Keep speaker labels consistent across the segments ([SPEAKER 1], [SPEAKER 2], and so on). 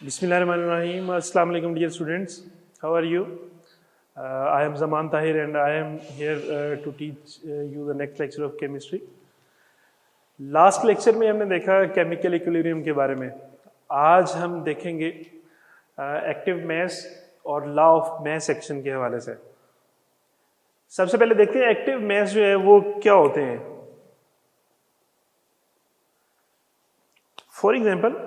[SPEAKER 1] Bismillahirrahmanirrahim. Assalamu alaikum dear students. How are you? I am Zaman Tahir and I am here to teach you the next lecture of chemistry. Last lecture में हमने देखा chemical equilibrium के बारे में. आज हम देखेंगे active mass और लॉ ऑफ मैस एक्शन के हवाले से. सबसे पहले देखते हैं एक्टिव मैस जो है वो क्या होते हैं. फॉर एग्जाम्पल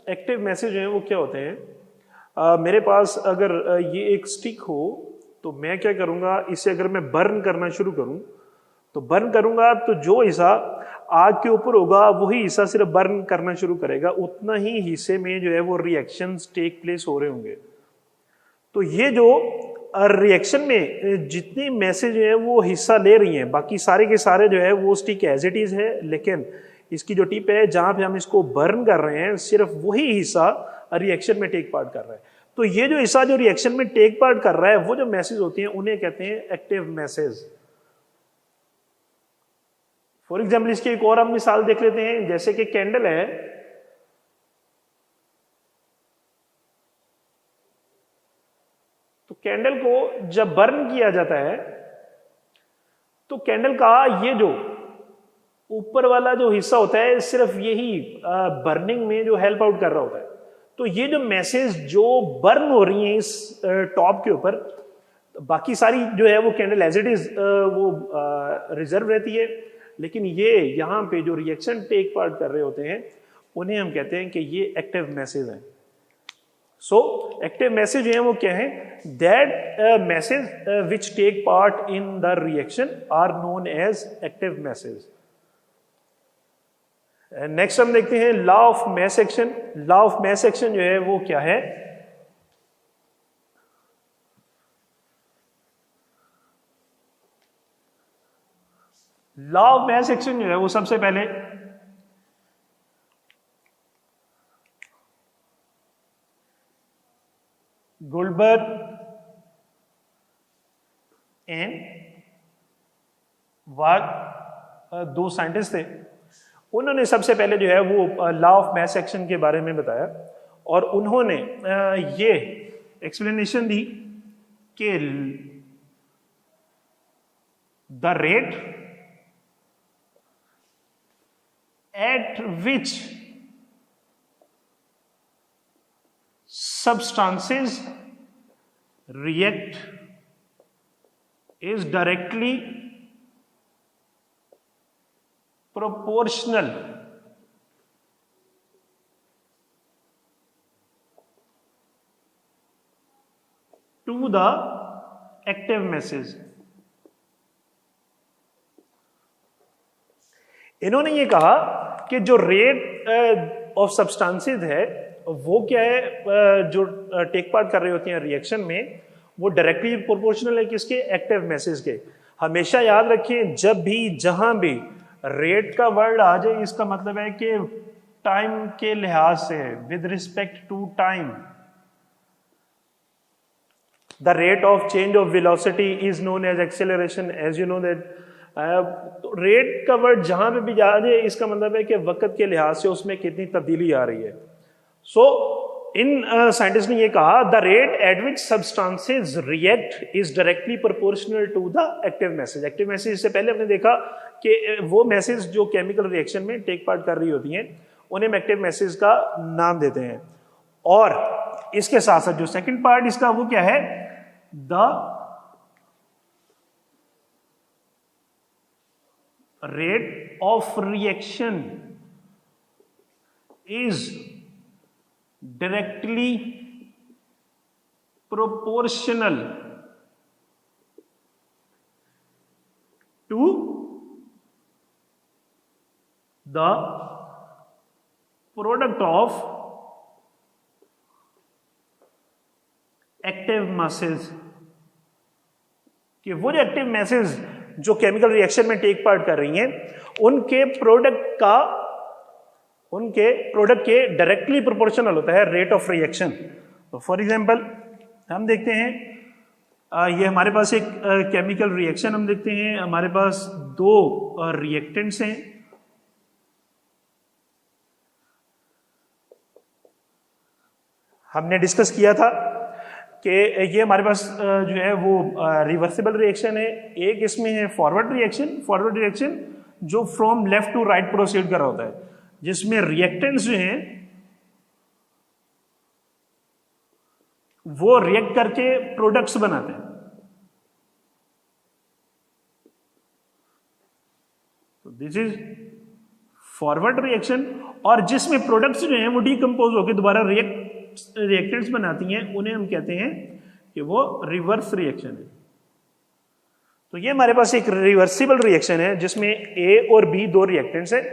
[SPEAKER 1] एक्टिव मैसेज जो है वो क्या होते हैं. मेरे पास अगर ये एक स्टिक हो तो मैं क्या करूंगा, इसे अगर मैं बर्न करना शुरू करूं तो बर्न करूंगा तो जो हिस्सा आग के ऊपर होगा वही हिस्सा सिर्फ बर्न करना शुरू करेगा, उतना ही हिस्से में जो है वो रिएक्शंस टेक प्लेस हो रहे होंगे. तो ये जो रिएक्शन में जितनी मैसेज है वो हिस्सा ले रही हैं, बाकी सारे के सारे जो है वो स्टिक एज इट इज है, लेकिन इसकी जो टिप है जहां पे हम इसको बर्न कर रहे हैं सिर्फ वही हिस्सा रिएक्शन में टेक पार्ट कर रहा है. तो ये जो हिस्सा जो रिएक्शन में टेक पार्ट कर रहा है वो जो मैसेज होती हैं उन्हें कहते हैं एक्टिव मैसेज. फॉर एग्जाम्पल इसकी एक और हम मिसाल देख लेते हैं. जैसे कि कैंडल है, तो कैंडल को जब बर्न किया जाता है तो कैंडल का ये जो ऊपर वाला जो हिस्सा होता है सिर्फ यही बर्निंग में जो हेल्प आउट कर रहा होता है. तो ये जो मैसेज जो बर्न हो रही है इस टॉप के ऊपर, बाकी सारी जो है वो कैंडल एज इट इज वो रिजर्व रहती है, लेकिन ये यहाँ पे जो रिएक्शन टेक पार्ट कर रहे होते हैं उन्हें हम कहते हैं कि ये एक्टिव मैसेज है. सो एक्टिव मैसेज जो है वो क्या है, that masses which take part in the reaction are known as active masses. Next हम देखते हैं law of mass action. Law of mass action जो है वो क्या है. लॉ ऑफ मैस एक्शन जो है वो सबसे पहले गोल्डबर्ग एंड वाग दो साइंटिस्ट थे. उन्होंने सबसे पहले जो है वो लॉ ऑफ मैस एक्शन के बारे में बताया और उन्होंने ये एक्सप्लेनेशन दी कि the rate at which substances react is directly proportional to the active masses. इन्होंने ये कहा कि जो रेट ऑफ सब्सटेंसेस है वो क्या है, जो टेक पार्ट कर रहे होते हैं रिएक्शन में वो डायरेक्टली प्रोपोर्शनल है किसके, एक्टिव मैसेज के. हमेशा याद रखें जब भी जहां भी रेट का वर्ड आ जाए इसका मतलब है कि टाइम के लिहाज से, with respect to time. The rate of change of velocity is known as acceleration. As you know that rate का वर्ड जहां पे भी आ जाए इसका मतलब है कि वक्त के लिहाज से उसमें कितनी तब्दीली आ रही है. सो इन साइंटिस्ट ने ये कहा the rate at which substances react is directly proportional to the active masses. Active masses से पहले हमने देखा कि वो मैसेज जो केमिकल रिएक्शन में टेक पार्ट कर रही होती हैं उन्हें हम एक्टिव मैसेज का नाम देते हैं. और इसके साथ साथ जो सेकंड पार्ट इसका वो क्या है, the rate of reaction is directly proportional to the product of active masses. कि वो जो एक्टिव मैसेज जो केमिकल रिएक्शन में टेक पार्ट कर रही हैं उनके प्रोडक्ट के डायरेक्टली प्रोपोर्शनल होता है रेट ऑफ रिएक्शन. तो फॉर एग्जांपल हम देखते हैं ये हमारे पास एक केमिकल रिएक्शन हम देखते हैं, हमारे पास दो रिएक्टेंट्स हैं. हमने डिस्कस किया था कि ये हमारे पास जो है वो रिवर्सिबल रिएक्शन है। एक इसमें है फॉरवर्ड रिएक्शन जो from left to right proceed कर रहा होता है, जिसमें रिएक्टेंट्स जो हैं वो रिएक्ट करके प्रोडक्ट्स बनाते हैं। तो दिस इज फॉरवर्ड रिएक्शन, और जिसमें प्रोडक्ट्स जो हैं वो डीकंपोज होकर दोबारा रिएक्टेंट्स बनाती हैं, उन्हें हम कहते हैं कि वो रिवर्स रिएक्शन है। तो ये हमारे पास एक रिवर्सिबल रिएक्शन है जिसमें ए और बी दो रिएक्टेंट्स हैं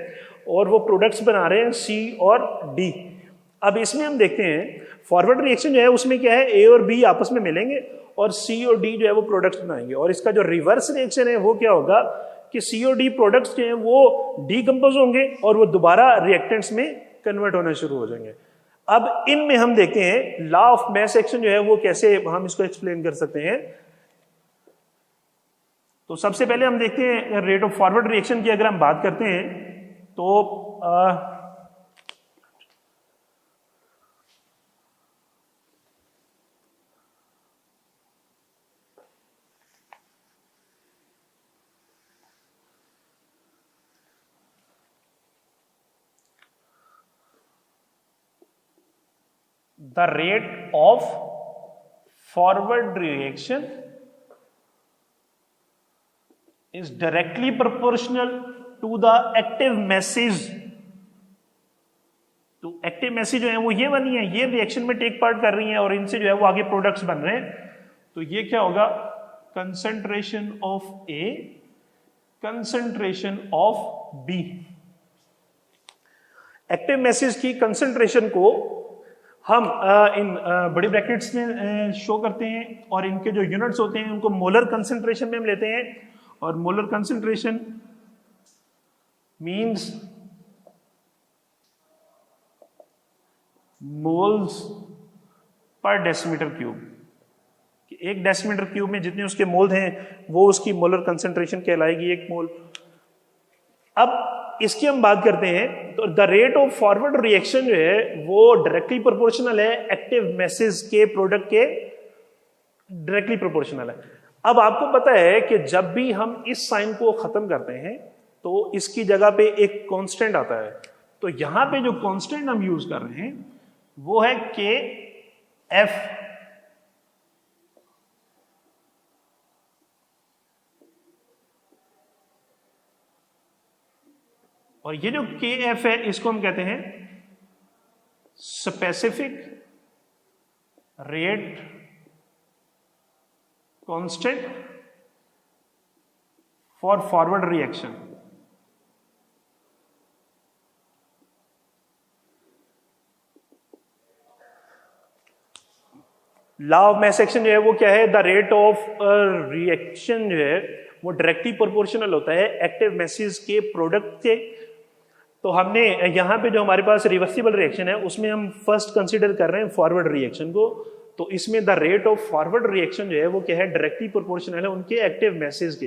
[SPEAKER 1] और वो प्रोडक्ट्स बना रहे हैं सी और डी। अब इसमें हम देखते हैं फॉरवर्ड रिएक्शन जो है उसमें क्या है, ए और बी आपस में मिलेंगे और सी और डी जो है वो प्रोडक्ट्स बनाएंगे। और इसका जो रिवर्स रिएक्शन है वो क्या होगा कि सी और डी प्रोडक्ट्स जो हैं वो डीकंपोज होंगे और वो दोबारा रिएक्टेंट्स में कन्वर्ट होना शुरू हो जाएंगे। अब इनमें हम देखते हैं लॉ ऑफ मास एक्शन जो है वो कैसे हम इसको एक्सप्लेन कर सकते हैं। तो सबसे पहले हम देखते हैं रेट ऑफ फॉरवर्ड रिएक्शन की अगर हम बात करते हैं तो the rate of forward reaction is directly proportional to the active masses। तो एक्टिव मैसेज जो है वो ये वाली है, ये रिएक्शन में टेक पार्ट कर रही हैं और इनसे जो है वो आगे प्रोडक्ट्स बन रहे हैं। तो ये क्या होगा, concentration of A, concentration of B. Active masses की कंसंट्रेशन को हम इन बड़ी ब्रैकेट्स में शो करते हैं और इनके जो यूनिट्स होते हैं उनको मोलर कंसंट्रेशन में हम लेते हैं, और molar concentration means moles per decimetre cube. एक डेसीमीटर क्यूब में जितने उसके मोल हैं वो उसकी मोलर कंसंट्रेशन कहलाएगी, एक मोल। अब इसकी हम बात करते हैं तो the rate of forward reaction जो है वो डायरेक्टली प्रोपोर्शनल है एक्टिव मैसेज के प्रोडक्ट के, डायरेक्टली प्रोपोर्शनल है। अब आपको पता है कि जब भी हम इस साइन को खत्म करते हैं तो इसकी जगह पे एक कांस्टेंट आता है। तो यहां पे जो कांस्टेंट हम यूज कर रहे हैं वो है के एफ। और ये जो के एफ है इसको हम कहते हैं specific rate constant for forward reaction. Law of mass action जो है वो क्या है, द रेट ऑफ रिएक्शन जो है वो डायरेक्टली प्रोपोर्शनल होता है एक्टिव मैसेज के प्रोडक्ट के। तो हमने यहां पे जो हमारे पास रिवर्सिबल रिएक्शन है उसमें हम फर्स्ट कंसीडर कर रहे हैं फॉरवर्ड रिएक्शन को। तो इसमें the rate of forward reaction जो है वो क्या है, डायरेक्टली प्रोपोर्शनल है उनके एक्टिव मैसेज के।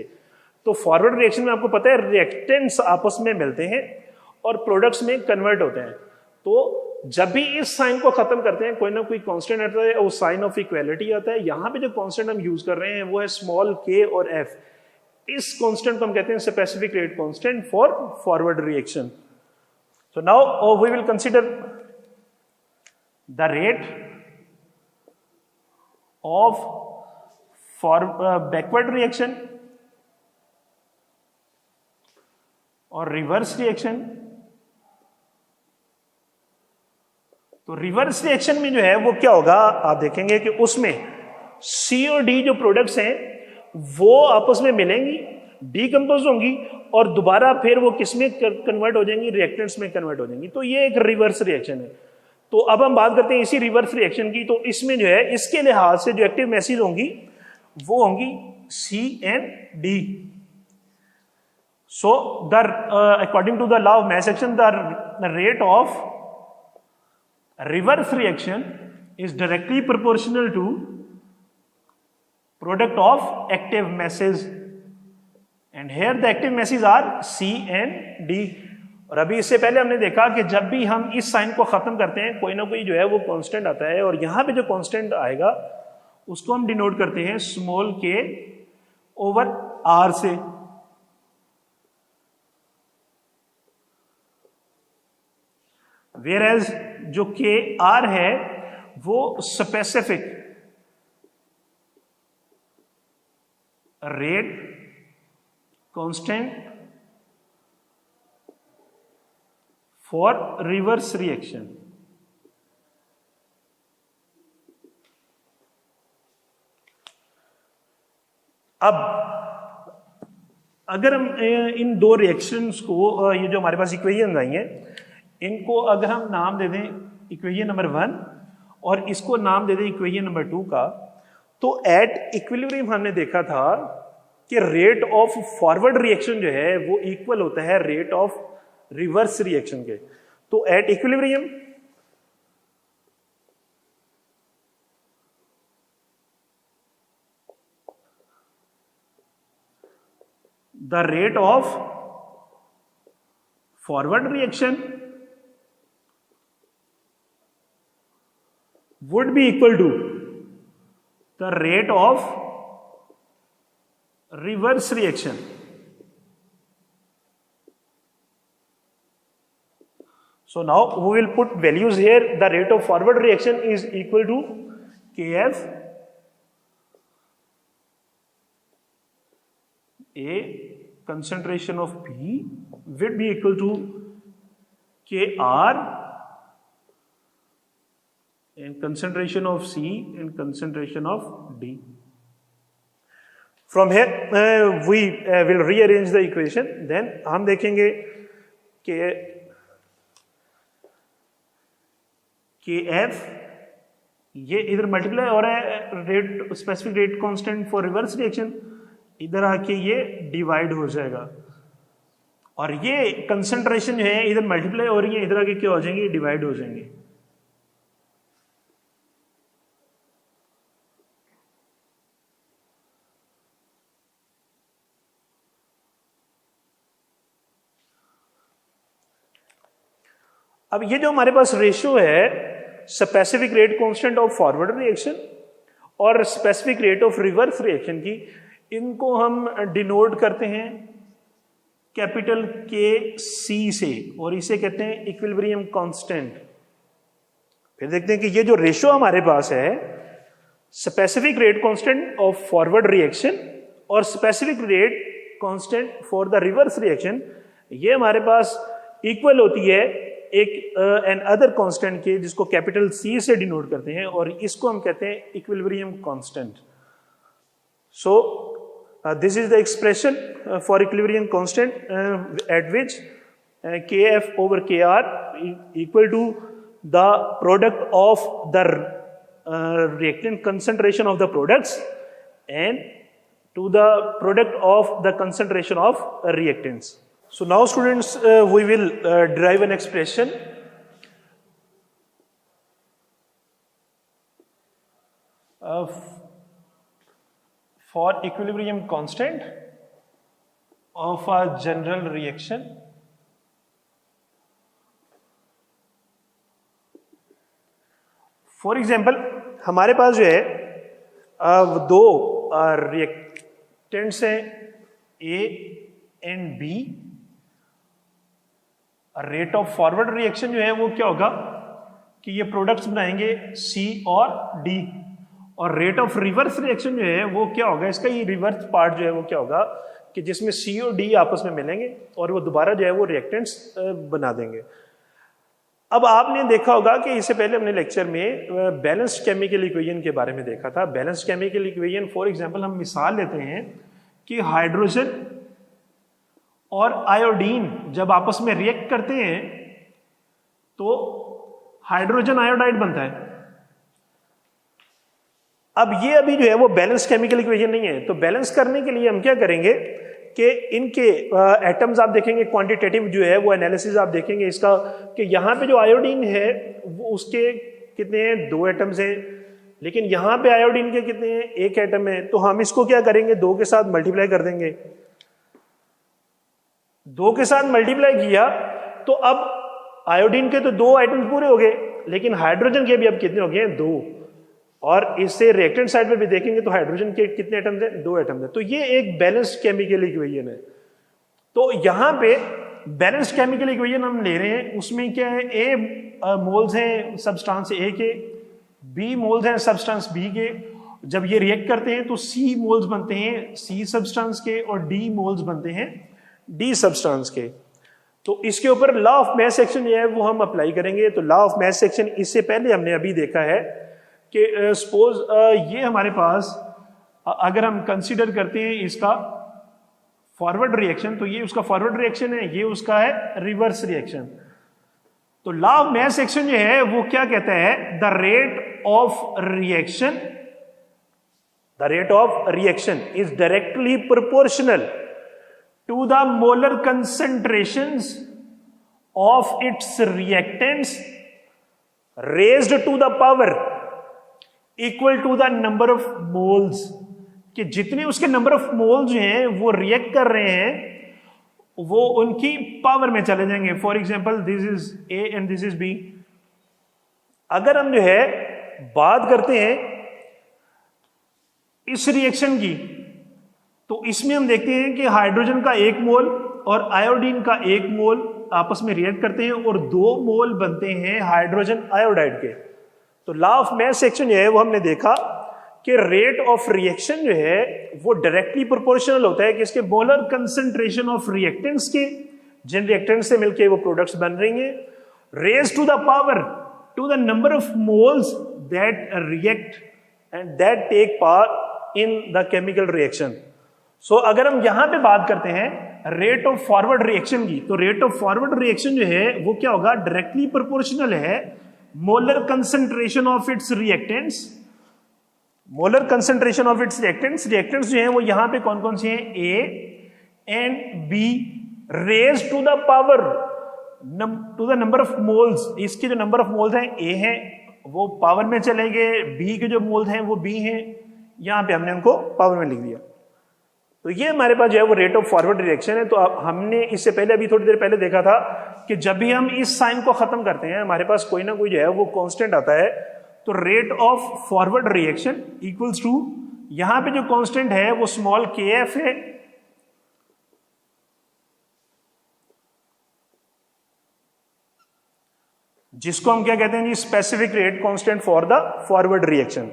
[SPEAKER 1] तो फॉरवर्ड रिएक्शन में आपको पता है रिएक्टेंट्स आपस में मिलते हैं और प्रोडक्ट्स में कन्वर्ट होते हैं। तो जब भी इस साइन को खत्म करते हैं कोई ना कोई कांस्टेंट आता है और साइन ऑफ इक्वालिटी आता है। यहां पे जो कांस्टेंट हम यूज कर रहे हैं वो है स्मॉल के और एफ। इस कांस्टेंट को हम कहते हैं specific rate constant for forward reaction. So now we will consider the rate of backward reaction और reverse reaction। तो रिवर्स रिएक्शन में जो है वो क्या होगा, आप देखेंगे कि उसमें सी और डी जो प्रोडक्ट्स हैं वो आपस में मिलेंगी, डीकंपोज होंगी और दोबारा फिर वो किसमें कन्वर्ट हो जाएंगी, रिएक्टेंट्स में कन्वर्ट हो जाएंगी। तो ये एक रिवर्स रिएक्शन है। तो अब हम बात करते हैं इसी रिवर्स रिएक्शन की। तो इसमें जो है इसके लिहाज से जो एक्टिव मैसेज होंगी वो होंगी C and D. So the according to the law of mass action the rate of reverse reaction is directly proportional to product of active masses. And here the active masses are C and D। और अभी इससे पहले हमने देखा कि जब भी हम इस साइन को खत्म करते हैं कोई ना कोई जो है वो कांस्टेंट आता है, और यहां पे जो कांस्टेंट आएगा उसको हम डिनोट करते हैं स्मॉल के ओवर आर से। वेयर एज जो के आर है वो specific rate constant for reverse reaction. अब अगर हम इन दो रिएक्शंस को, ये जो हमारे पास इक्वेशन आई हैं, इनको अगर हम नाम दे दें इक्वेशन नंबर 1 और इसको नाम दे दें इक्वेशन नंबर 2 का, तो एट इक्विलिब्रियम हमने देखा था कि रेट ऑफ फॉरवर्ड रिएक्शन जो है वो इक्वल होता है रेट ऑफ रिवर्स रिएक्शन के। तो at equilibrium the rate of forward reaction would be equal to the rate of reverse reaction. So now we will put values here. The rate of forward reaction is equal to Kf A concentration of P will be equal to Kr and concentration of C and concentration of D. From here we will rearrange the equation. Then हम देखेंगे कि Kf ये इधर multiply हो रहा है rate specific rate constant for reverse reaction, इधर आके ये डिवाइड हो जाएगा, और ये कंसंट्रेशन जो है इधर मल्टीप्लाई हो रही है, इधर आके क्या हो जाएंगे, डिवाइड हो जाएंगे। अब ये जो हमारे पास रेशियो है specific rate constant of forward reaction और specific rate of reverse reaction की, इनको हम डिनोट करते हैं कैपिटल के सी से, और इसे कहते हैं इक्विलिब्रियम कांस्टेंट। फिर देखते हैं कि ये जो रेशियो हमारे पास है specific rate constant of forward reaction और specific rate constant for the reverse reaction, ये हमारे पास इक्वल होती है एक एन अदर कांस्टेंट के, जिसको कैपिटल सी से डिनोट करते हैं, और इसको हम कहते हैं equilibrium constant. So this is the expression for equilibrium constant at which Kf over Kr equal to the product of the reactant concentration of the products and to the product of the concentration of reactants. So now students we will derive an expression for equilibrium constant of a general reaction for example हमारे पास जो है दो reactants हैं A and B. Rate of forward reaction जो है वो क्या होगा कि ये प्रोडक्ट्स बनाएंगे सी और डी, और रेट ऑफ रिवर्स रिएक्शन जो है वो क्या होगा, इसका ये रिवर्स पार्ट जो है वो क्या होगा कि जिसमें सी और डी आपस में मिलेंगे और वो दोबारा जो है वो रिएक्टेंट्स बना देंगे। अब आपने देखा होगा कि इससे पहले हमने लेक्चर में बैलेंस्ड केमिकल इक्वेशन के बारे में देखा था। Balanced chemical equation for example हम मिसाल लेते हैं कि हाइड्रोजन और आयोडीन जब आपस में रिएक्ट करते हैं तो हाइड्रोजन आयोडाइड बनता है। अब ये अभी जो है वो बैलेंस केमिकल इक्वेशन नहीं है, तो बैलेंस करने के लिए हम क्या करेंगे कि इनके एटम्स आप देखेंगे, क्वांटिटेटिव जो है वो एनालिसिस आप देखेंगे इसका कि यहाँ पे जो आयोडीन है वो उसके कितने हैं, 2 एटम्स हैं, लेकिन यहाँ पे आयोडीन के कितने हैं, 1 एटम है। तो हम इसको क्या करेंगे, 2 के साथ मल्टीप्लाई कर देंगे। 2 के साथ मल्टीप्लाई किया तो अब आयोडीन के तो 2 आइटम्स पूरे हो गए, लेकिन हाइड्रोजन के भी अब कितने हो गए? 2। और इससे रिएक्टेंट साइड में भी देखेंगे तो हाइड्रोजन के कितने एटम्स हैं? 2 एटम्स हैं। तो ये एक बैलेंस्ड केमिकल इक्वेशन है। तो यहां पे बैलेंस्ड केमिकल इक्वेशन हम ले रहे हैं, उसमें क्या है? ए मोल्स हैं सब्सटेंस ए के, बी मोल्स हैं सब्सटेंस बी के। जब ये रिएक्ट करते हैं तो सी मोल्स बनते हैं सी सब्सटेंस के और डी मोल्स बनते हैं डी सब्सटेंस के। तो इसके ऊपर लॉ ऑफ मास एक्शन जो है वो हम अप्लाई करेंगे। तो लॉ ऑफ मास एक्शन इससे पहले हमने अभी देखा है कि सपोज ये हमारे पास अगर हम कंसीडर करते हैं इसका फॉरवर्ड रिएक्शन, तो ये उसका फॉरवर्ड रिएक्शन है, ये उसका है रिवर्स रिएक्शन। तो लॉ ऑफ मास एक्शन जो है वो क्या कहता है? The rate of reaction is directly proportional to the molar concentrations of its reactants raised to the power equal to the number of moles। कि जितने उसके नंबर ऑफ मोल्स हैं वो रिएक्ट कर रहे हैं वो उनकी पावर में चले जाएंगे। For example this is A and this is B. अगर हम जो है बात करते हैं इस रिएक्शन की, तो इसमें हम देखते हैं कि हाइड्रोजन का 1 मोल और आयोडीन का 1 मोल आपस में रिएक्ट करते हैं और 2 मोल बनते हैं हाइड्रोजन आयोडाइड के। तो लॉ ऑफ मास एक्शन जो है वो हमने देखा कि रेट ऑफ रिएक्शन जो है वो डायरेक्टली प्रोपोर्शनल होता है कि इसके मोलर कंसंट्रेशन ऑफ रिएक्टेंट्स के, जिन रिएक्टेंट्स से मिलके वो प्रोडक्ट्स बन रही हैं, raise to the power to the number of moles that react and that take part in the chemical reaction. So अगर हम यहां पे बात करते हैं रेट ऑफ फॉरवर्ड रिएक्शन की, तो रेट ऑफ फॉरवर्ड रिएक्शन जो है वो क्या होगा? डायरेक्टली प्रोपोर्शनल है molar concentration of its reactants. Molar concentration of its reactants जो है वो यहां पे कौन कौन से हैं? A and B raise to the power to the number of moles. इसके जो नंबर ऑफ मोल्स हैं ए हैं वो पावर में चलेंगे, बी के जो मोल्स हैं वो बी हैं, यहां पे हमने उनको पावर में लिख दिया। तो ये हमारे पास जो है वो रेट ऑफ फॉरवर्ड रिएक्शन है। तो हमने इससे पहले अभी थोड़ी देर पहले देखा था कि जब भी हम इस साइन को खत्म करते हैं हमारे पास कोई ना कोई जो है वो कांस्टेंट आता है। तो rate of forward reaction equals to, यहां पे जो कांस्टेंट है वो स्मॉल के एफ है, जिसको हम क्या कहते हैं जी? Specific rate constant for the forward reaction.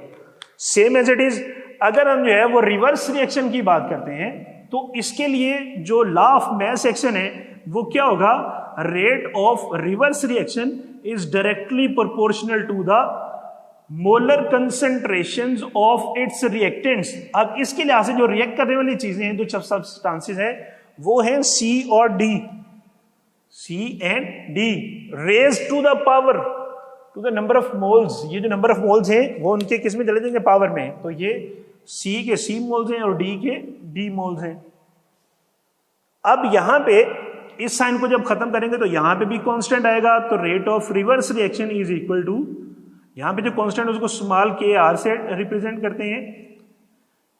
[SPEAKER 1] Same as it is अगर हम जो है वो रिवर्स रिएक्शन की बात करते हैं तो इसके लिए जो लॉ ऑफ मास एक्शन है वो क्या होगा? Rate of reverse reaction is directly proportional to the molar concentrations of its reactants. अब इसके लिहाज से जो रिएक्ट करने वाली चीजें हैं, जो सब्सटेंसेस हैं, वो हैं सी और D, C and D raise to the power to the number of moles. ये जो नंबर ऑफ मोल्स हैं वो उनके किस में चले जाएंगे? पावर में। तो ये सी के सी मोल्स हैं और डी के डी मोल्स हैं। अब यहां पे इस साइन को जब खत्म करेंगे तो यहां पे भी कांस्टेंट आएगा। तो rate of reverse reaction is equal to, यहां पे जो कांस्टेंट उसको स्मॉल के आर से रिप्रेजेंट करते हैं,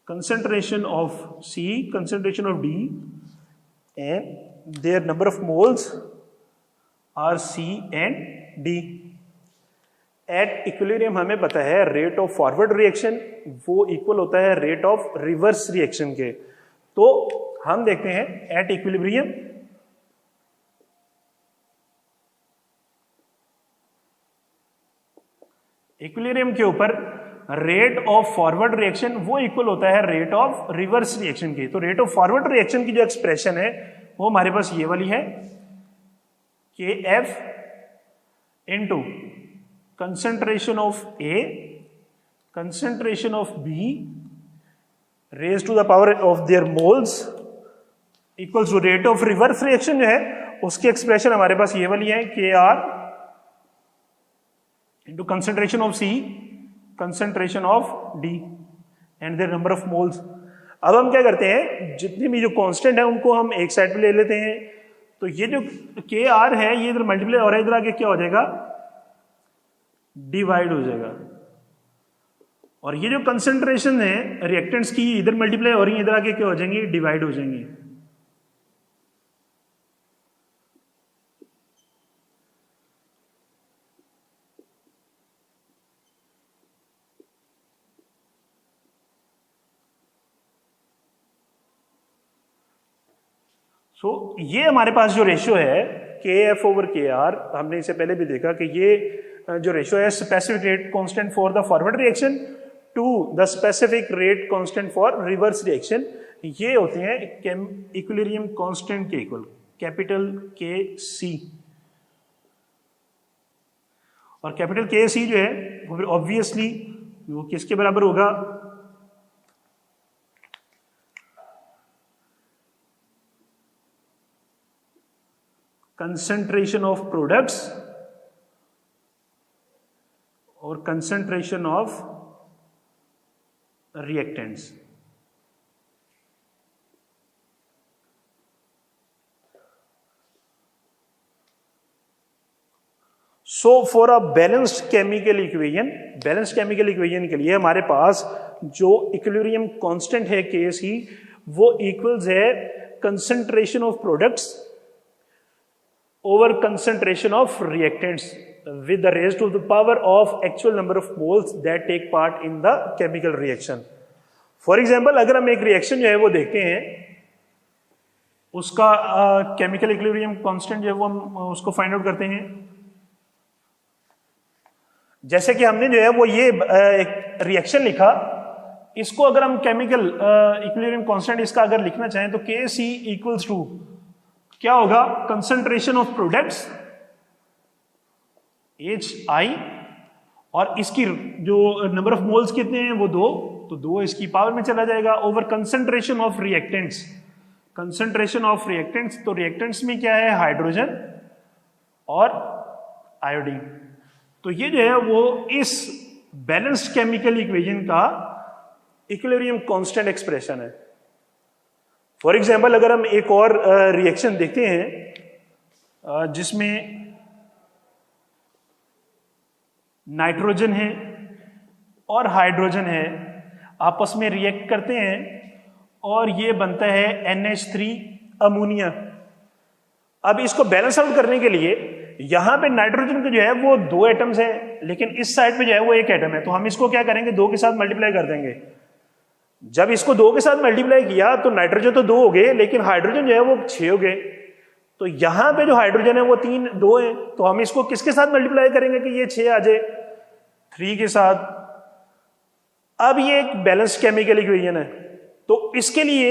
[SPEAKER 1] concentration of C, concentration of D and their number of moles are C and D. At equilibrium हमें पता है रेट ऑफ फॉरवर्ड रिएक्शन वो इक्वल होता है रेट ऑफ रिवर्स रिएक्शन के। तो हम देखते हैं एट इक्विलिब्रियम इक्विलिब्रियम के ऊपर रेट ऑफ फॉरवर्ड रिएक्शन वो इक्वल होता है रेट ऑफ रिवर्स रिएक्शन के। तो रेट ऑफ फॉरवर्ड रिएक्शन की जो एक्सप्रेशन है वो हमारे पास ये वाली है, के F into concentration of A, concentration of B raised to the power of their moles equals to rate of reverse reaction जो है उसकी एक्सप्रेशन हमारे पास ये वाली है, K R into concentration of C, concentration of D and their number of moles. अब हम क्या करते हैं, जितनी भी जो कांस्टेंट है उनको हम एक साइड पे ले लेते हैं। तो ये जो के आर है ये इधर मल्टीप्लाई हो रहा है, इधर आके क्या हो जाएगा? डिवाइड हो जाएगा। और ये जो कंसंट्रेशन है रिएक्टेंट्स की इधर मल्टीप्लाई हो रही है, इधर आके क्या हो जाएंगी? डिवाइड हो जाएंगी। ये हमारे पास जो रेशियो है KF ओवर KR, हमने इससे पहले भी देखा कि ये जो रेशियो है specific rate constant for the forward reaction to the specific rate constant for reverse reaction, ये होते हैं इक्विलिब्रियम कांस्टेंट के इक्वल, कैपिटल KC। और कैपिटल KC जो है वो ऑब्वियसली वो किसके बराबर होगा, कंसंट्रेशन ऑफ प्रोडक्ट्स और concentration of reactants. So for a balanced chemical equation, balanced chemical equation के लिए हमारे पास जो इक्विलिब्रियम कांस्टेंट है KC वो इक्वल्स है concentration of products over concentration of reactants with the raised to the power of actual number of moles that take part in the chemical reaction. For example, अगर हम एक reaction जो है वो देखते हैं, उसका केमिकल इक्विलिब्रियम कांस्टेंट जो है वो हम उसको फाइंड आउट करते हैं। जैसे कि हमने जो है वो ये एक रिएक्शन लिखा, इसको अगर हम केमिकल इक्विलिब्रियम कांस्टेंट इसका अगर लिखना चाहें तो KC इक्वल्स टू क्या होगा, कंसंट्रेशन ऑफ प्रोडक्ट्स HI, और इसकी जो नंबर ऑफ मोल्स कितने हैं वो 2, तो 2 इसकी पावर में चला जाएगा, over concentration of reactants, concentration of reactants, तो रिएक्टेंट्स में क्या है, हाइड्रोजन और आयोडीन। तो ये जो है वो इस बैलेंस्ड केमिकल इक्वेशन का इक्विलिब्रियम कांस्टेंट एक्सप्रेशन है। फॉर एग्जाम्पल अगर हम एक और रिएक्शन देखते हैं जिसमें नाइट्रोजन है और हाइड्रोजन है, आपस में रिएक्ट करते हैं और ये बनता है NH3 अमोनिया। अब इसको बैलेंस आउट करने के लिए यहां पे नाइट्रोजन के जो है वो 2 एटम्स हैं, लेकिन इस साइड पे जो है वो 1 एटम है, तो हम इसको क्या करेंगे, 2 के साथ मल्टीप्लाई कर देंगे। जब इसको 2 के साथ मल्टीप्लाई किया तो नाइट्रोजन तो 2 हो गए, लेकिन हाइड्रोजन जो है वो 6 हो गए। तो यहां पे जो हाइड्रोजन है वो 2 है, तो हम इसको किसके साथ मल्टीप्लाई करेंगे कि ये 6 आ जाए, 3 के साथ। अब ये एक बैलेंस केमिकल इक्वेशन है, तो इसके लिए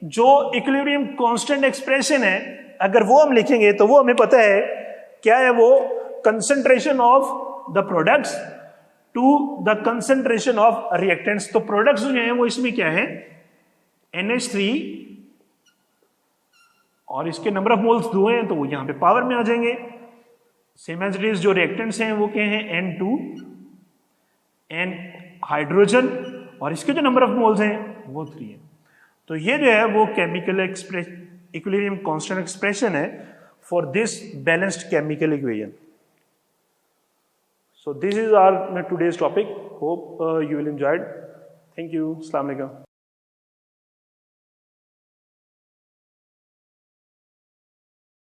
[SPEAKER 1] जो इक्विलिब्रियम कांस्टेंट एक्सप्रेशन है अगर वो हम लिखेंगे तो वो हमें पता है क्या है, वो concentration of the products to the concentration of reactants. तो प्रोडक्ट्स जो है वो इसमें क्या है, NH3, और इसके नंबर ऑफ मोल्स 2 हैं तो वो यहां पे पावर में आ जाएंगे। सेम एज इट इज जो रिएक्टेंट्स हैं वो क्या हैं, N2 N हाइड्रोजन, और इसके जो नंबर ऑफ मोल्स हैं वो 3 है। तो ये जो है वो केमिकल इक्विलिब्रियम कांस्टेंट एक्सप्रेशन है for this balanced chemical equation. So this is our today's topic. Hope you will enjoy it. Thank you. Assalamu alaikum.